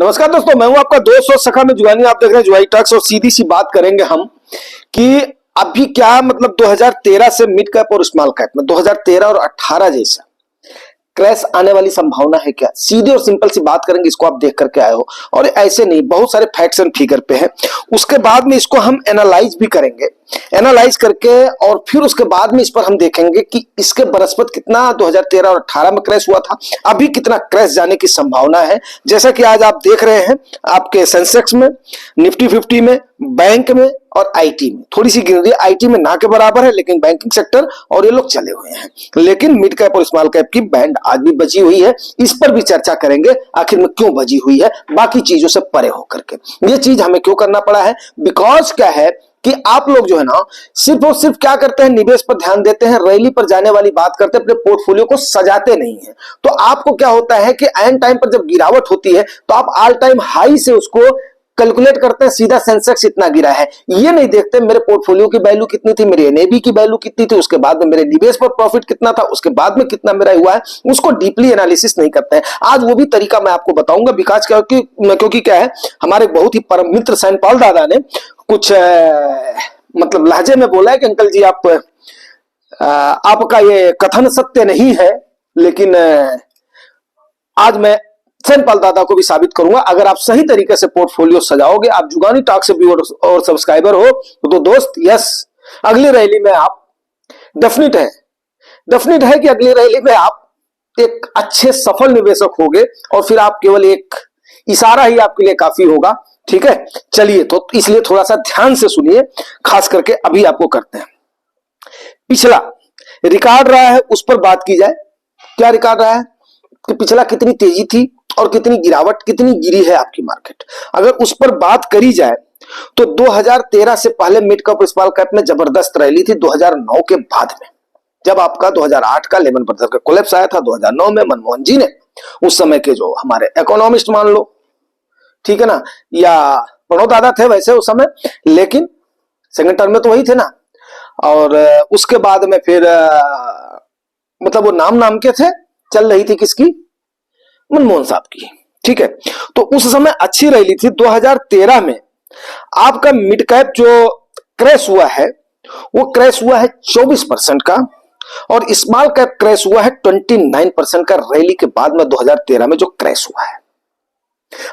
नमस्कार दोस्तों, मैं हूं आपका दोस्त और सखा में जुगानी। आप देख रहे हैं जुगाई टॉक्स और सीधी सी बात करेंगे हम कि अभी क्या मतलब 2013 से मिड कैप और स्मॉल कैप में 2013 और 18 जैसा क्रैश आने वाली संभावना है क्या? सीधी और सिंपल सी बात करेंगे, इसको आप देख करके आए हो और ऐसे नहीं, बहुत सारे फैक्ट्स एंड फिगर पे है। उसके बाद में इसको हम एनालाइज भी करेंगे, एनालाइज करके और फिर उसके बाद में इस पर हम देखेंगे कि इसके बरसपत कितना 2013 और 18 में क्रैश हुआ था, अभी कितना क्रैश जाने की संभावना है। जैसा कि आज आप देख रहे हैं आपके सेंसेक्स में, निफ्टी 50 में, बैंक में और आईटी में थोड़ी सी गिर रही है। आईटी में ना के बराबर है, लेकिन बैंकिंग सेक्टर और ये लोग चले हुए हैं। लेकिन मिड कैप और स्मॉल कैप की बैंड आज भी बची हुई है, इस पर भी चर्चा करेंगे आखिर में क्यों बची हुई है, बाकी चीजों से परे होकर के। ये चीज हमें क्यों करना पड़ा है? बिकॉज क्या है कि आप लोग जो है ना सिर्फ और सिर्फ क्या करते हैं, निवेश पर ध्यान देते हैं, रैली पर जाने वाली बात करते हैं, अपने पोर्टफोलियो को सजाते नहीं है। तो आपको क्या होता है कि एंड टाइम पर जब गिरावट होती है तो आप ऑल टाइम हाई से उसको कैलकुलेट करते हैं, सीधा सेंसेक्स इतना गिरा है, ये नहीं देखते मेरे पोर्टफोलियो की वैल्यू कितनी थी, मेरी एनएबी की वैल्यू कितनी थी, उसके बाद में मेरे निवेश पर प्रॉफिट कितना था, उसके बाद में कितना मेरा हुआ है, उसको डीपली एनालिसिस नहीं करते हैं। आज वो भी तरीका मैं आपको बताऊंगा, बिकॉज क्योंकि क्या है, हमारे बहुत ही परम मित्र सैनपाल दादा ने कुछ मतलब लहजे में बोला है कि अंकल जी आपका ये कथन सत्य नहीं है, लेकिन आज मैं सैनपाल दादा को भी साबित करूंगा। अगर आप सही तरीके से पोर्टफोलियो सजाओगे, आप जुगानी टॉक से व्यूअर और सब्सक्राइबर हो तो दोस्त यस, अगली रैली में आप डेफिनेट है कि अगली रैली में आप एक अच्छे सफल निवेशक होगे और फिर आप केवल एक इशारा ही आपके लिए काफी होगा। ठीक है, चलिए, तो इसलिए थोड़ा सा ध्यान से सुनिए, खास करके अभी आपको करते हैं। पिछला रिकॉर्ड रहा है उस पर बात की जाए। क्या रिकॉर्ड रहा है कि पिछला कितनी तेजी थी और कितनी गिरावट, कितनी गिरी है आपकी मार्केट, अगर उस पर बात करी जाए तो 2013 से पहले मिड कैप स्मॉल कैप में जबरदस्त रैली थी। 2009 के बाद में जब आपका 2008 का लेमन ब्रदर्स का कोलैप्स आया था, 2009 में मनमोहन जी ने, उस समय के जो हमारे इकोनॉमिस्ट मान लो, ठीक है ना, या प्रणव दादा थे वैसे उस समय, लेकिन सेकंड टर्म में तो वही थे ना। और उसके बाद में फिर मतलब वो नाम के थे, चल रही थी किसकी, मनमोहन साहब की। ठीक है, तो उस समय अच्छी रैली थी। 2013 में आपका मिड कैप जो क्रैश हुआ है वो क्रैश हुआ है 24% का और स्मॉल कैप क्रैश हुआ है 29% का, रैली के बाद में 2013 में जो क्रैश हुआ है।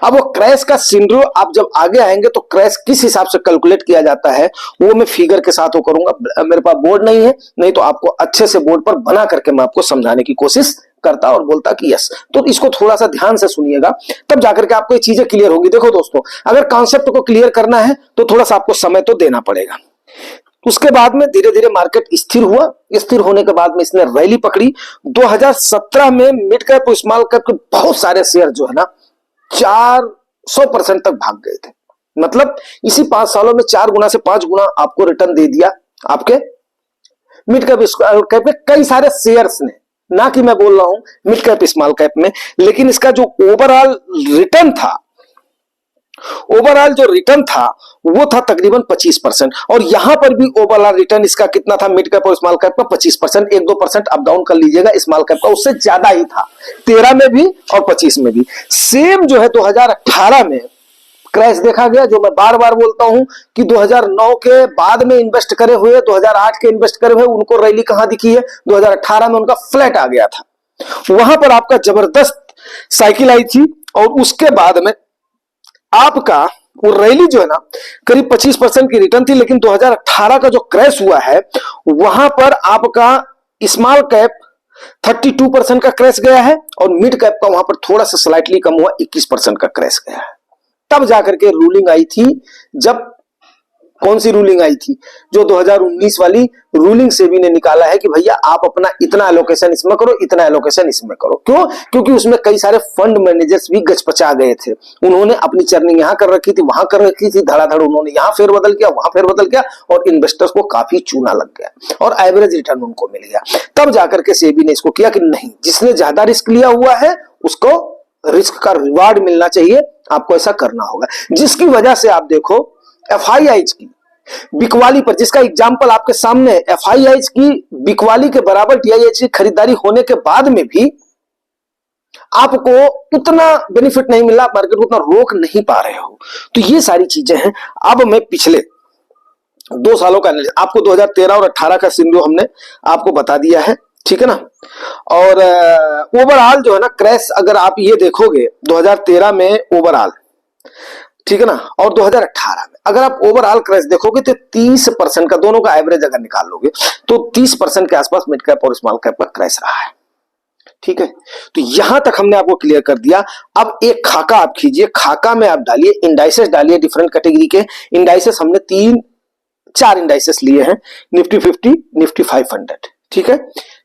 अब वो क्रैश का सिंड्रो आप जब आगे आएंगे तो क्रैश किस हिसाब से कैलकुलेट किया जाता है वो मैं फिगर के साथ वो करूंगा। मेरे पास बोर्ड नहीं है, नहीं तो आपको अच्छे से बोर्ड पर बना करके मैं आपको समझाने की कोशिश करता और बोलता कि यस। तो इसको थोड़ा सा ध्यान से सुनिएगा, तब जाकर के आपको ये चीजें क्लियर होगी। देखो दोस्तों, अगर कॉन्सेप्ट को क्लियर करना है तो थोड़ा सा आपको समय तो देना पड़ेगा। उसके बाद में धीरे धीरे मार्केट स्थिर हुआ, स्थिर होने के बाद में इसने रैली पकड़ी। 2017 में मिड कैप और स्मॉल कैप के बहुत सारे शेयर जो है ना 400% तक भाग गए थे। मतलब इसी 5 सालों में 4 गुना से 5 गुना आपको रिटर्न दे दिया आपके मिड कैप कैप के कई सारे शेयर्स ने, ना कि मैं बोल रहा हूं मिड कैप स्मॉल कैप में, लेकिन इसका जो ओवरऑल रिटर्न था, ओवरऑल जो रिटर्न था वो था तकरीबन 25%। और यहां पर भी ओवरऑल रिटर्न इसका कितना था, मिड कैप और स्मॉल कैप का 25%, 1-2% अप डाउन कर लीजिएगा, स्मॉल कैप का उससे ज्यादा ही था, 13 में भी और 25 में भी। सेम जो है 2018 में क्रैश देखा गया, जो मैं बार बार बोलता हूं कि 2009 के बाद में इन्वेस्ट करे हुए, 2008 के इन्वेस्ट करे हुए, उनको रैली कहां दिखी है, 2018 में उनका फ्लैट आ गया था। वहां पर आपका जबरदस्त साइकिल आई थी और उसके बाद में आपका वो रैली जो है ना करीब 25% की रिटर्न थी। लेकिन 2018 का जो क्रैश हुआ है वहां पर आपका स्मॉल कैप 32% का क्रैश गया है और मिड कैप का वहां पर थोड़ा सा स्लाइटली कम हुआ, 21% का क्रैश गया है। तब जाकर के रूलिंग आई थी, जब कौन सी रूलिंग आई थी, जो 2019 वाली रूलिंग सेबी ने निकाला है कि भैया आप अपना इतना एलोकेशन इसमें करो, इतना एलोकेशन इसमें करो। क्यों? क्योंकि उसमें कई सारे फंड मैनेजर्स भी गचपचा गए थे। उन्होंने अपनी चर्निंग यहां कर रखी थी, वहां कर रखी थी, धड़ाधड़ उन्होंने यहां फेरबदल किया, वहां फेरबदल किया और इन्वेस्टर्स को काफी चूना लग गया और एवरेज रिटर्न उनको मिल गया। तब जाकर के सेबी ने इसको किया कि नहीं, जिसने ज्यादा रिस्क लिया हुआ है उसको रिस्क का रिवार्ड मिलना चाहिए, आपको ऐसा करना होगा। जिसकी वजह से आप देखो एफआईआईज की बिकवाली पर, जिसका एग्जाम्पल आपके सामने है, एफआईआईज की बिकवाली के बराबर टीआईएच की खरीदारी होने के बाद में भी आपको उतना बेनिफिट नहीं मिला, मार्केट को उतना रोक नहीं पा रहे हो। तो ये सारी चीजें हैं। अब मैं पिछले 2 सालों का एनालिसिस आपको 2013 और 18 का सिनेरियो हमने आपको बता दिया है, ठीक है ना। और ओवरऑल जो है ना क्रैश, अगर आप ये देखोगे 2013 में ओवरऑल, ठीक है ना, और 2018 में अगर आप ओवरऑल क्रैश देखोगे तो 30% का, दोनों का एवरेज अगर निकाल लोगे तो 30% के आसपास मिड कैप और स्मॉल कैप का क्रैश रहा है, ठीक है। तो यहां तक हमने आपको क्लियर कर दिया। अब एक खाका आप खींचिए, खाका में आप डालिए इंडाइसेस, डालिए डिफरेंट कैटेगरी के इंडाइसेस। हमने 3-4 इंडाइसेस लिए हैं, निफ्टी 50, निफ्टी 500, ठीक है।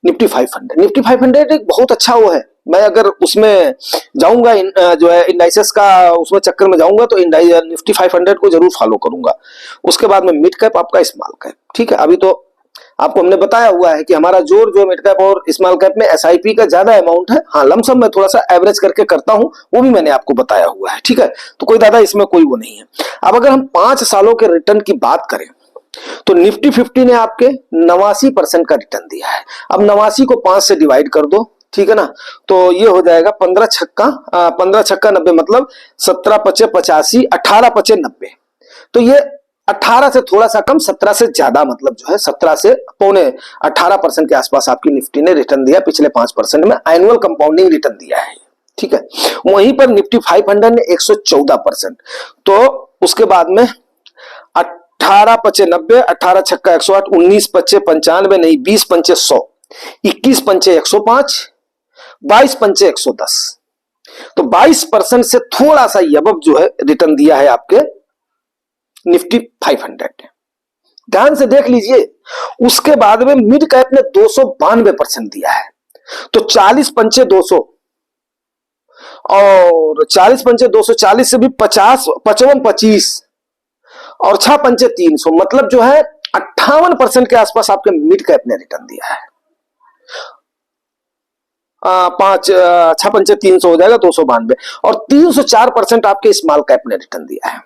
निफ्टी 500 एक बहुत अच्छा वो है। मैं अगर उसमें जाऊंगा जो है इंडाइसेस का उसमें चक्कर में जाऊंगा तो निफ्टी 500 को जरूर फॉलो करूंगा। उसके बाद में मिड कैप, आपका स्मॉल कैप, ठीक है। अभी तो आपको हमने बताया हुआ है कि हमारा जोर जो मिड कैप और स्मॉल कैप में एसआईपी का ज्यादा अमाउंट है। हाँ, लमसम मैं थोड़ा सा एवरेज करके करता हूं, वो भी मैंने आपको बताया हुआ है, ठीक है। तो कोई दादा इसमें कोई वो नहीं है। अब अगर हम 5 सालों के रिटर्न की बात करें तो निफ्टी 50 ने आपके 89% का रिटर्न दिया है। अब 89 को 5 से डिवाइड कर दो, ठीक है ना, तो ये हो जाएगा 15 छक्का 90, मतलब 17 पचे 85, 18 पचे 90। तो ये 18 से थोड़ा सा कम, 17 से ज्यादा, मतलब जो है 17 से पौने 18% के आसपास आपकी निफ्टी ने रिटर्न दिया पिछले 5% में। एनुअल कंपाउंडिंग रिटर्न दिया है, ठीक है। वहीं पर निफ्टी 500 ने 114%। तो उसके बाद में 18 पचे 90, 18 छक्का 108, 19 पचे 95, नहीं 20 पंचे 100, 21 पंचे 105, 22 पंचे 110। तो 22% से थोड़ा सा यबब जो है रिटर्न दिया है आपके निफ्टी 500 ने। ध्यान से देख लीजिए। उसके बाद में मिड कैप ने 292% दिया है। तो 40 पंचे 200 और 40 पंचे 240 से भी 50, 55 25 और 6 पंचे 300, मतलब जो है 58% के आसपास आपके मिड कैप ने रिटर्न दिया है। 6 पंचे 300 हो जाएगा 292, और 304% आपके स्मॉल कैप ने रिटर्न दिया है,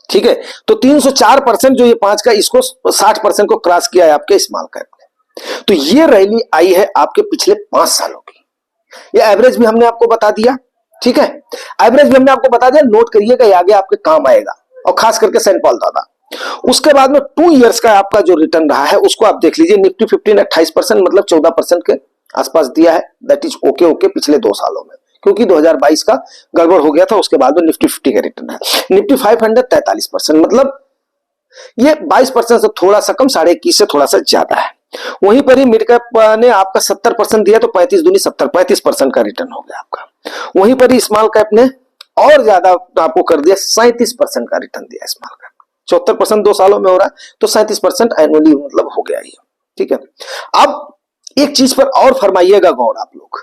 ठीक है। तो 304% जो ये 5 का, इसको 60% को क्रॉस किया है आपके स्मॉल कैप ने। तो ये रैली आई है आपके पिछले 5 सालों की। ये एवरेज भी हमने आपको बता दिया, ठीक है। एवरेज भी हमने आपको बता दिया, नोट करिएगा, ये आगे आपके काम आएगा, और खास करके सेंट पॉल दादा। उसके बाद में 2 इयर्स का आपका जो रिटर्न रहा है उसको आप देख लीजिए। निफ्टी 50 ने 28%, मतलब 14% के आसपास दिया है। दैट इज ओके पिछले 2 सालों में, क्योंकि 2022 का गड़बड़ हो गया था। उसके बाद में निफ्टी 50 का रिटर्न है। निफ्टी 500 43%, मतलब ये 22% से थोड़ा सा कम, 21.5 से थोड़ा सा ज्यादा है। वहीं पर ही मिड कैप ने आपका 70% दिया, तो 35 दूनी 70, 35% का रिटर्न हो गया आपका। वहीं पर ही स्मॉल कैप ने और ज्यादा आपको कर दिया, 37% का रिटर्न दिया स्मॉल कैप। 74% 2 सालों में हो रहा है, तो 37% एनुअली मतलब हो गया ये, ठीक है। अब एक चीज पर और फरमाइएगा गौर आप लोग।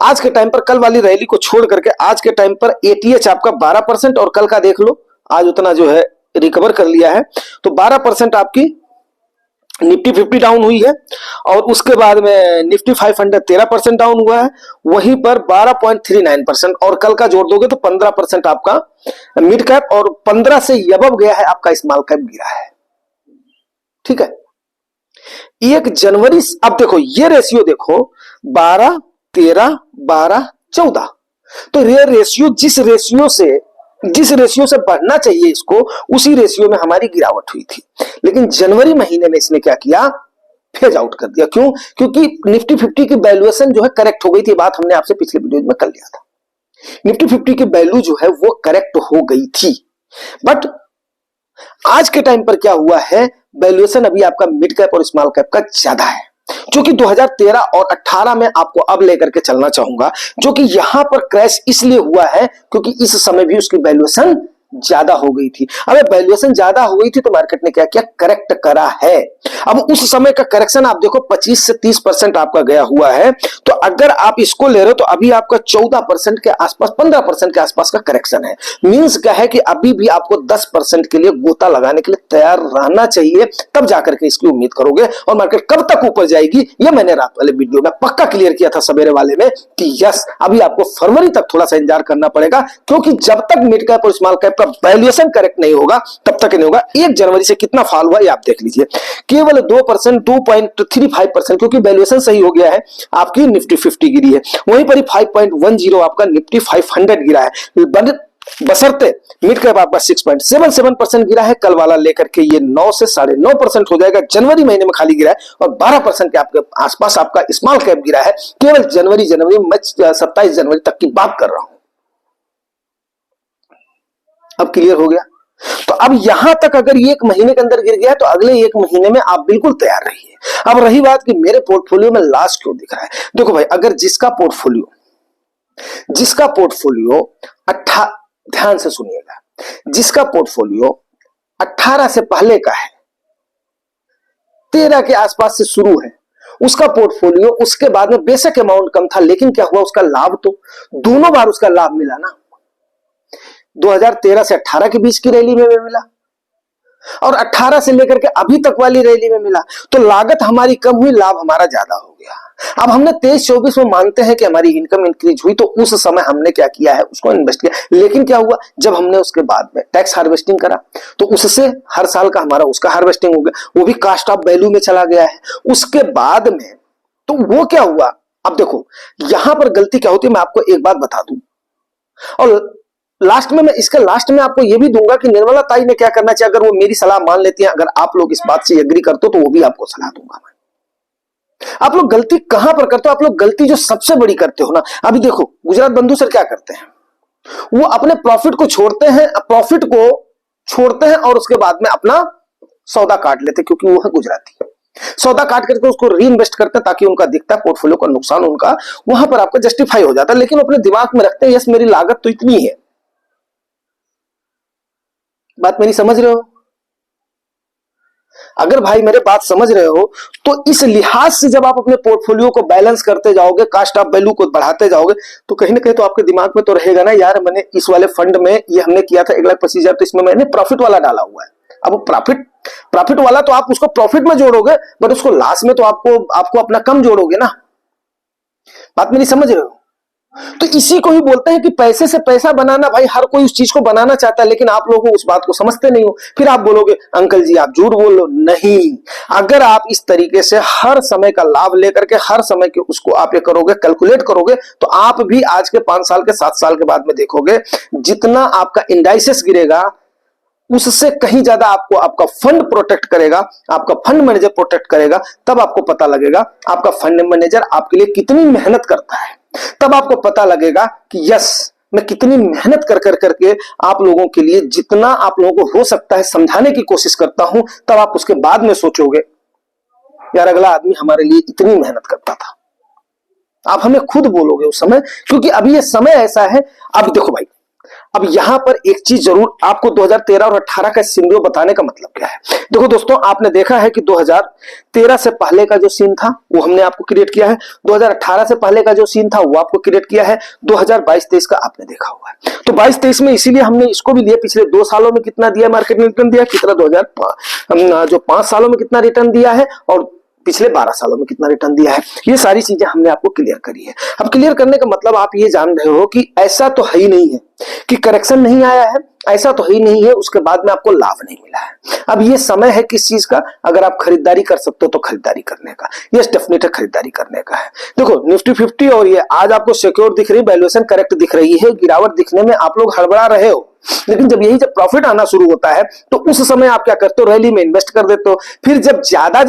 आज के टाइम पर, कल वाली रैली को छोड़ करके आज के टाइम पर एटीएच आपका 12%, और कल का देख लो, आज उतना जो है रिकवर कर लिया है। तो 12% आपकी निफ्टी 50 डाउन हुई है, और उसके बाद में निफ्टी 500 13% डाउन हुआ है। वहीं पर 12.39%, और कल का जोड़ दोगे तो 15% आपका मिड कैप, और 15 से यबब गया है आपका स्मॉल कैप गिरा है, ठीक है। 1 जनवरी, अब देखो ये रेशियो देखो, 12, 13, 12, 14। तो ये रेशियो जिस रेशियो से बढ़ना चाहिए इसको, उसी रेशियो में हमारी गिरावट हुई थी। लेकिन जनवरी महीने में इसने क्या किया, फेज आउट कर दिया। क्यों? क्योंकि निफ्टी 50 की वैल्यूएशन जो है करेक्ट हो गई थी। बात हमने आपसे पिछले वीडियो में कर लिया था। निफ्टी 50 की वैल्यू जो है वो करेक्ट हो गई थी। बट आज के टाइम पर क्या हुआ है, वैल्यूएशन अभी आपका मिड कैप और स्मॉल कैप का ज्यादा है, जो कि 2013 और 18 में आपको अब लेकर के चलना चाहूंगा। जो कि यहां पर क्रैश इसलिए हुआ है क्योंकि इस समय भी उसकी वैल्यूएशन ज्यादा हो गई थी। अब वैल्यूएशन ज्यादा हो गई थी तो मार्केट ने क्या किया, करेक्ट करा है। अब उस समय का करेक्शन आप देखो 25 से 30% आपका गया हुआ है। तो अगर आप इसको ले रहे हो तो अभी आपका 14% के आसपास, 15% के आसपास का करेक्शन है। मींस क्या है कि अभी भी आपको 10% के लिए गोता लगाने के लिए तैयार रहना चाहिए, तब जाकर के इसकी उम्मीद करोगे। और मार्केट कब तक ऊपर जाएगी ये मैंने रात वाले वीडियो में पक्का क्लियर किया था, सवेरे वाले में, कि यस अभी आपको फरवरी तक थोड़ा सा इंतजार करना पड़ेगा। क्योंकि जब तक मिड कैप और स्मॉल कैप आपका वैल्यूएशन करेक्ट नहीं होगा तब तक नहीं होगा। 1 जनवरी से कितना फॉल हुआ ये आप देख लीजिए, केवल 2%, 2.35%, क्योंकि वैल्यूएशन सही हो गया है, आपकी निफ्टी 50 गिरी है। वहीं पर ही 5.10 आपका निफ्टी 500 गिरा है, बशर्ते मिड कैप आपका 6.77% गिरा है। कल वाला लेकर के ये 9 से 9.5% हो जाएगा। जनवरी महीने में खाली गिरा है और 12% के आपके आसपास आपका स्मॉल कैप गिरा है, केवल जनवरी मैं 27 जनवरी तक की बात कर रहा हूं। अब क्लियर हो गया? तो अब यहां तक अगर 1 महीने के अंदर गिर गया तो अगले 1 महीने में आप बिल्कुल तैयार रहिए। अब रही बात कि मेरे पोर्टफोलियो में लॉस क्यों दिख रहा है, देखो भाई, अगर जिसका पोर्टफोलियो ध्यान से सुनिएगा, जिसका पोर्टफोलियो 18 से पहले का है, 13 के आसपास से शुरू है, उसका पोर्टफोलियो उसके बाद में बेशक अमाउंट कम था, लेकिन क्या हुआ, उसका लाभ तो दोनों बार उसका लाभ मिला ना। 2013 से 18 के बीच की रैली में मिला और 18 से लेकर के अभी तक वाली रैली में मिला, तो लागत हमारी कम हुई, लाभ हमारा ज्यादा हो गया। अब हमने 23-24 में मानते हैं कि हमारी इनकम इंक्रीज हुई, तो उस समय हमने क्या किया है, उसको इन्वेस्ट किया। लेकिन क्या हुआ, जब हमने उसके बाद में टैक्स हार्वेस्टिंग करा तो उससे हर साल का हमारा उसका हार्वेस्टिंग हो गया, वो भी कास्ट ऑफ वैल्यू में चला गया है। उसके बाद में तो वो क्या हुआ, अब देखो यहां पर गलती क्या होती है, मैं आपको एक बात बता दूं और लास्ट में मैं इसका लास्ट में आपको यह भी दूंगा कि निर्मला ताई ने क्या करना चाहिए। अगर वो मेरी सलाह मान लेती हैं, अगर आप लोग इस बात से एग्री करते हो तो वो भी आपको सलाह दूंगा मैं। आप लोग गलती कहां पर करते हो, आप लोग गलती जो सबसे बड़ी करते हो ना, अभी देखो गुजरात बंधु सर क्या करते हैं, वो अपने प्रॉफिट को छोड़ते हैं और उसके बाद में अपना सौदा काट लेते, क्योंकि वो है गुजराती। सौदा काट करके उसको री इन्वेस्ट करते हैं ताकि उनका दिखता है पोर्टफोलियो का नुकसान उनका वहां पर आपका जस्टिफाई हो जाता है, लेकिन अपने दिमाग में रखते हैं यस मेरी लागत तो इतनी है। बात मेरी समझ रहे हो? अगर भाई मेरे बात समझ रहे हो तो इस लिहाज से जब आप अपने पोर्टफोलियो को बैलेंस करते जाओगे, कास्ट ऑफ वैल्यू को बढ़ाते जाओगे, तो कहीं ना कहीं तो आपके दिमाग में तो रहेगा ना, यार मैंने इस वाले फंड में ये हमने किया था 1,25,000, तो इसमें मैंने प्रॉफिट वाला डाला हुआ है। अब प्रॉफिट वाला तो आप उसको प्रॉफिट में जोड़ोगे, बट उसको लॉस में तो आपको अपना कम जोड़ोगे ना। बात मेरी समझ रहे हो? तो इसी को ही बोलते हैं कि पैसे से पैसा बनाना। भाई हर कोई उस चीज को बनाना चाहता है, लेकिन आप लोग उस बात को समझते नहीं हो। फिर आप बोलोगे अंकल जी आप झूठ बोल लो, नहीं। अगर आप इस तरीके से हर समय का लाभ लेकर के हर समय के उसको आप ये करोगे, कैलकुलेट करोगे, तो आप भी आज के 5 साल के 7 साल के बाद में देखोगे जितना आपका इंडाइसेस गिरेगा उससे कहीं ज्यादा आपको आपका फंड प्रोटेक्ट करेगा, आपका फंड मैनेजर प्रोटेक्ट करेगा। तब आपको पता लगेगा आपका फंड मैनेजर आपके लिए कितनी मेहनत करता है। तब आपको पता लगेगा कि यस मैं कितनी मेहनत कर करके आप लोगों के लिए जितना आप लोगों को हो सकता है समझाने की कोशिश करता हूं। तब आप उसके बाद में सोचोगे यार अगला आदमी हमारे लिए इतनी मेहनत करता था। आप हमें खुद बोलोगे उस समय, क्योंकि अभी ये समय ऐसा है। अब देखो भाई, अब यहां पर एक चीज जरूर आपको 2013 और 18 का सिनेरियो बताने का मतलब क्या है। देखो दोस्तों, आपने देखा है कि 2013 से पहले का जो सीन था वो हमने आपको क्रिएट किया है, 2018 से पहले का जो सीन था वो आपको क्रिएट किया है, 2022-23 का आपने देखा हुआ है। तो 22-23 में इसीलिए हमने इसको भी लिया, पिछले 2 सालों में कितना दिया मार्केट ने रिटर्न दिया, कितना 5 सालों में कितना रिटर्न दिया है और पिछले 12 सालों में कितना रिटर्न दिया है। ये सारी चीजें हमने आपको क्लियर करी है। अब क्लियर करने का मतलब आप ये जान रहे हो कि ऐसा तो है ही नहीं है कि करेक्शन नहीं आया है, ऐसा तो ही नहीं है उसके बाद में आपको लाभ नहीं मिला है। अब ये समय है किस चीज का, अगर आप खरीदारी कर सकते हो तो खरीदारी करने का। यस डेफिनेट खरीदारी करने का है। देखो निफ्टी 50 और ये आज आपको सिक्योर दिख रही, वैल्यूएशन करेक्ट दिख रही है, गिरावट दिखने में आप लोग हड़बड़ा रहे हो, लेकिन जब प्रॉफिट आना शुरू होता है तो उस समय आप क्या करते हो, रैली में इन्वेस्ट कर देते हो। फिर जब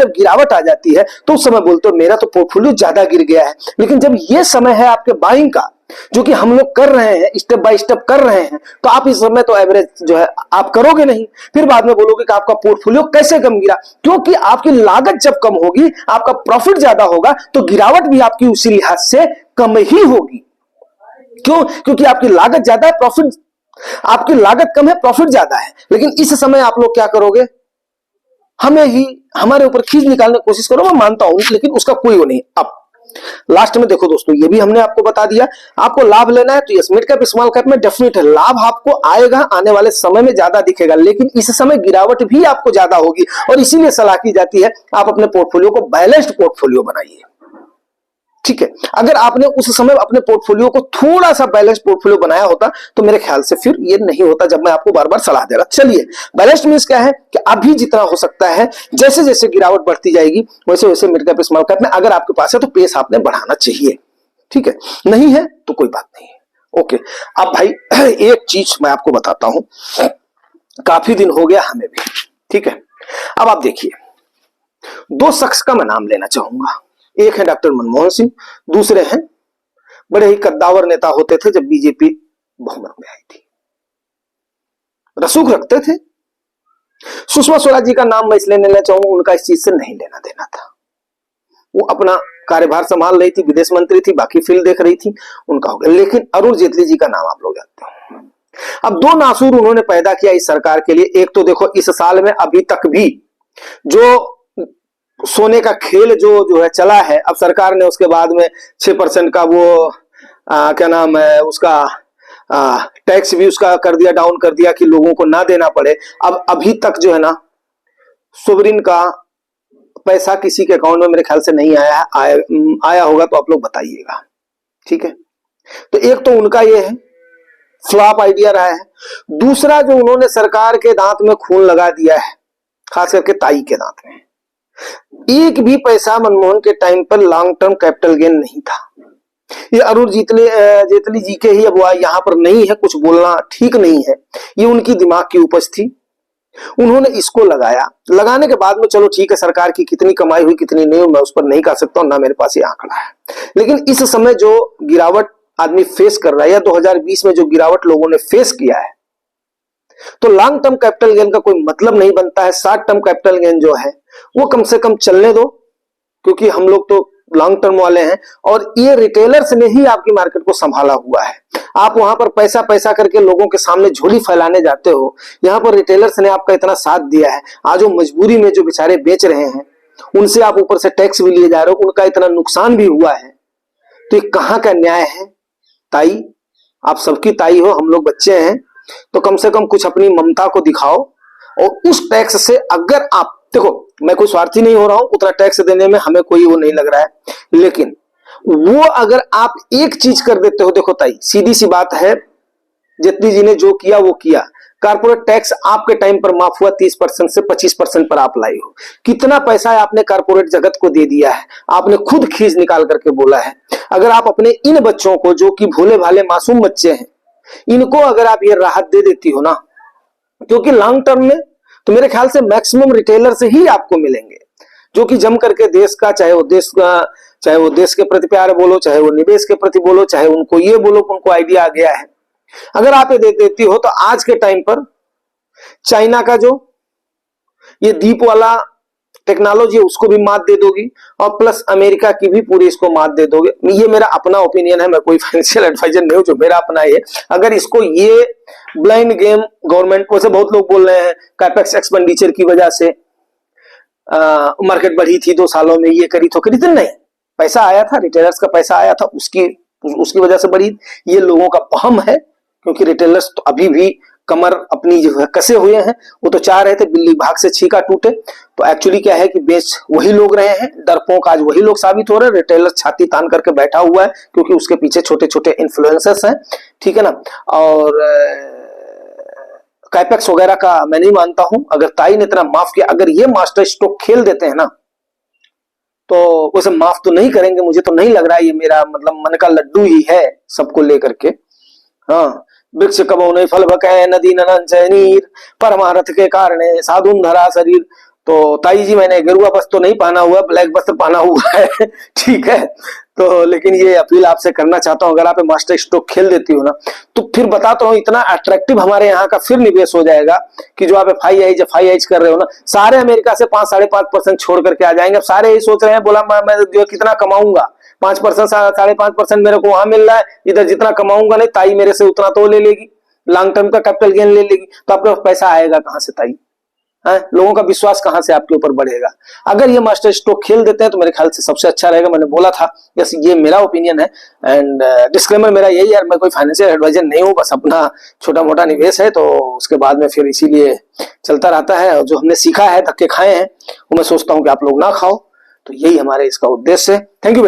गिरावट आ जाती है तो उस समय बोलते हो मेरा तो पोर्टफोलियो ज्यादा गिर गया है। लेकिन जब ये समय है आपके बाइंग का, जो कि हम लोग कर रहे हैं, स्टेप बाय स्टेप कर रहे हैं, तो आप इस समय तो एवरेज जो है आप करोगे नहीं। फिर बाद में बोलोगे कि आपका पोर्टफोलियो कैसे कम गिरा, क्योंकि आपकी लागत जब कम होगी आपका प्रॉफिट ज्यादा होगा, तो गिरावट भी आपकी उसी लिहाज से कम ही होगी। क्यों? क्योंकि आपकी लागत ज्यादा है, प्रॉफिट आपकी लागत कम है, प्रॉफिट ज्यादा है। लेकिन इस समय आप लोग क्या करोगे, हमारे ऊपर खींच निकालने की कोशिश करो, मैं मानता हूं, लेकिन उसका कोई वो नहीं। अब लास्ट में देखो दोस्तों, ये भी हमने आपको बता दिया, आपको लाभ लेना है तो yes mid cap small cap में डेफिनेट है लाभ आपको आएगा, आने वाले समय में ज्यादा दिखेगा, लेकिन इस समय गिरावट भी आपको ज्यादा होगी। और इसीलिए सलाह की जाती है आप अपने पोर्टफोलियो को बैलेंस्ड पोर्टफोलियो बनाइए। ठीक है, अगर आपने उस समय अपने पोर्टफोलियो को थोड़ा सा बैलेंस पोर्टफोलियो बनाया होता तो मेरे ख्याल से फिर ये नहीं होता, जब मैं आपको बार बार सलाह दे रहा। चलिए, बैलेंस मींस क्या है कि अभी जितना हो सकता है, जैसे जैसे गिरावट बढ़ती जाएगी वैसे वैसे मिड कैप स्मॉल कैप में अगर आपके पास है तो पेस आपने बढ़ाना चाहिए। ठीक है, नहीं है तो कोई बात नहीं है। ओके, अब भाई एक चीज मैं आपको बताता हूं, काफी दिन हो गया हमें भी। ठीक है, अब आप देखिए, दो शख्स का मैं नाम लेना चाहूंगा। एक है डॉक्टर मनमोहन सिंह, दूसरे हैं बड़े ही कद्दावर नेता होते थे जब बीजेपी बहुमत में आई थी, रसूख रखते थे। सुषमा स्वराज जी का नाम मैं इसलिए लेना चाहूंगा, उनका इस चीज से नहीं लेना देना था। वो अपना कार्यभार संभाल रही थी, विदेश मंत्री थी, बाकी फील्ड देख रही थी, उनका हो गया। लेकिन अरुण जेटली जी का नाम आप लोग जानते हो। अब दो नासूर उन्होंने पैदा किया इस सरकार के लिए। एक तो देखो, इस साल में अभी तक भी जो सोने का खेल जो है चला है, अब सरकार ने उसके बाद में 6% का वो क्या नाम है उसका टैक्स भी उसका कर दिया, डाउन कर दिया कि लोगों को ना देना पड़े। अब अभी तक जो है ना, सोवरिन का पैसा किसी के अकाउंट में मेरे ख्याल से नहीं आया है। आया होगा तो आप लोग बताइएगा। ठीक है, तो एक तो उनका ये है, फ्लॉप आइडिया रहा है। दूसरा, जो उन्होंने सरकार के दांत में खून लगा दिया है, खास करके ताई के दांत में। एक भी पैसा मनमोहन के टाइम पर लॉन्ग टर्म कैपिटल गेन नहीं था। ये अरुण जेटली जी के ही अब यहां पर नहीं है, कुछ बोलना ठीक नहीं है, ये उनकी दिमाग की उपज थी। उन्होंने इसको लगाया, लगाने के बाद में चलो ठीक है, सरकार की कितनी कमाई हुई कितनी नहीं हुई मैं उस पर नहीं कह सकता हूं, ना मेरे पास ये आंकड़ा है। लेकिन इस समय जो गिरावट आदमी फेस कर रहा है, या 2020 में जो गिरावट लोगों ने फेस किया है, तो लॉन्ग टर्म कैपिटल गेन का कोई मतलब नहीं बनता है। शॉर्ट टर्म कैपिटल गेन जो है वो कम से कम चलने दो, क्योंकि हम लोग तो लॉन्ग टर्म वाले हैं, और ये रिटेलर्स ने ही आपकी मार्केट को संभाला हुआ है। आप वहां पर पैसा पैसा करके लोगों के सामने झोली फैलाने जाते हो, यहाँ पर रिटेलर्स ने आपका इतना साथ दिया है। आज वो मजबूरी में जो बेचारे बेच रहे हैं, उनसे आप ऊपर से टैक्स भी लिए जा रहे हो, उनका इतना नुकसान भी हुआ है, तो ये कहां का न्याय है? ताई, आप सबकी ताई हो, हम लोग बच्चे हैं, तो कम से कम कुछ अपनी ममता को दिखाओ। और उस टैक्स से अगर आप देखो, मैं कोई स्वार्थी नहीं हो रहा हूं, उतना टैक्स देने में हमें कोई वो नहीं लग रहा है, लेकिन वो अगर आप एक चीज कर देते हो, देखो ताई, सीधी सी बात है, जेटली जी ने जो किया वो किया। कारपोरेट टैक्स आपके टाइम पर माफ हुआ, 30% से 25% पर आप लाई हो। कितना पैसा आपने कारपोरेट जगत को दे दिया है, आपने खुद खींच निकाल करके बोला है। अगर आप अपने इन बच्चों को, जो कि भोले भाले मासूम बच्चे हैं, इनको अगर आप ये राहत दे देती हो ना, क्योंकि लॉन्ग टर्म में तो मेरे ख्याल से मैक्सिमम रिटेलर से ही आपको मिलेंगे, जो कि जम करके देश का, चाहे वो देश के प्रति प्यार बोलो, चाहे वो निवेश के प्रति बोलो, चाहे उनको ये बोलो कि उनको आइडिया आ गया है, अगर आप ये दे देती हो तो आज के टाइम पर चाइना का जो ये दीप वाला टेक्नोलॉजी है उसको भी मात दे दोगी, और प्लस अमेरिका की भी पूरी इसको मात दे दोगे। ये मेरा अपना ओपिनियन है, मैं कोई फाइनेंशियल एडवाइजर नहीं हूं, जो मेरा अपना है। अगर इसको ये ब्लाइंड गेम गवर्नमेंट, वैसे बहुत लोग बोल रहे हैं कैपेक्स एक्सपेंडिचर की वजह से मार्केट बढ़ी थी 2 सालों में, ये करी तो करी थी, नहीं, पैसा आया था, रिटेलर्स का पैसा आया था, उसकी वजह से बढ़ी। ये लोगों का वहम है, क्योंकि रिटेलर्स तो अभी भी कमर अपनी जो है कसे हुए हैं। वो तो चाह रहे थे बिल्ली भाग से छीका टूटे, तो एक्चुअली क्या है कि बेच वही लोग रहे हैं, डरपोक आज वही लोग साबित हो रहे हैं। रिटेलर छाती तान करके बैठा हुआ है, क्योंकि उसके पीछे छोटे छोटे इन्फ्लुएंसर्स हैं, ठीक है ना। और कैपेक्स वगैरह का मैं नहीं मानता हूं। अगर ताई ने इतना माफ किया, अगर ये मास्टर स्ट्रोक खेल देते हैं ना, तो उसे माफ तो नहीं करेंगे, मुझे तो नहीं लग रहा है। ये मेरा मतलब मन का लड्डू ही है सबको लेकर के। हाँ, वृक्ष कबो नहीं फल बकै, नदी ननन चैनीर, परमारथ के कारणे साधुन धरा शरीर। तो ताई जी, मैंने गेरुआ वस्त्र तो नहीं पहना हुआ, ब्लैक वस्त्र पहना हुआ है ठीक है। तो लेकिन ये अपील आपसे करना चाहता हूं, अगर आप मास्टर स्ट्रोक खेल देती हो ना, तो फिर बताता हूं, इतना अट्रैक्टिव हमारे यहाँ का फिर निवेश हो जाएगा कि जो आप FIH कर रहे हो ना, सारे अमेरिका से 5-5.5% छोड़ करके आ जाएंगे। अब सारे यही सोच रहे हैं, बोला मैं जो कितना कमाऊंगा, 5% 5.5% मेरे को वहां मिल रहा है, इधर जितना कमाऊंगा नहीं, ताई मेरे से उतना तो ले लेगी, लॉन्ग टर्म का कैपिटल गेन ले लेगी, तो आपके पैसा आएगा कहां से ताई? है, लोगों का विश्वास कहां से आपके ऊपर बढ़ेगा? अगर ये मास्टर स्ट्रोक खेल देते हैं तो मेरे ख्याल से सबसे अच्छा रहेगा। मैंने बोला था, यस, ये मेरा ओपिनियन है, एंड डिस्क्लेमर मेरा यही है, मैं कोई फाइनेंशियल एडवाइजर नहीं हूं, बस अपना छोटा मोटा निवेश है, तो उसके बाद में फिर इसीलिए चलता रहता है। और जो हमने सीखा है, धक्के खाए हैं, वो मैं सोचता हूं कि आप लोग ना खाओ, तो यही हमारे इसका उद्देश्य है। Thank you.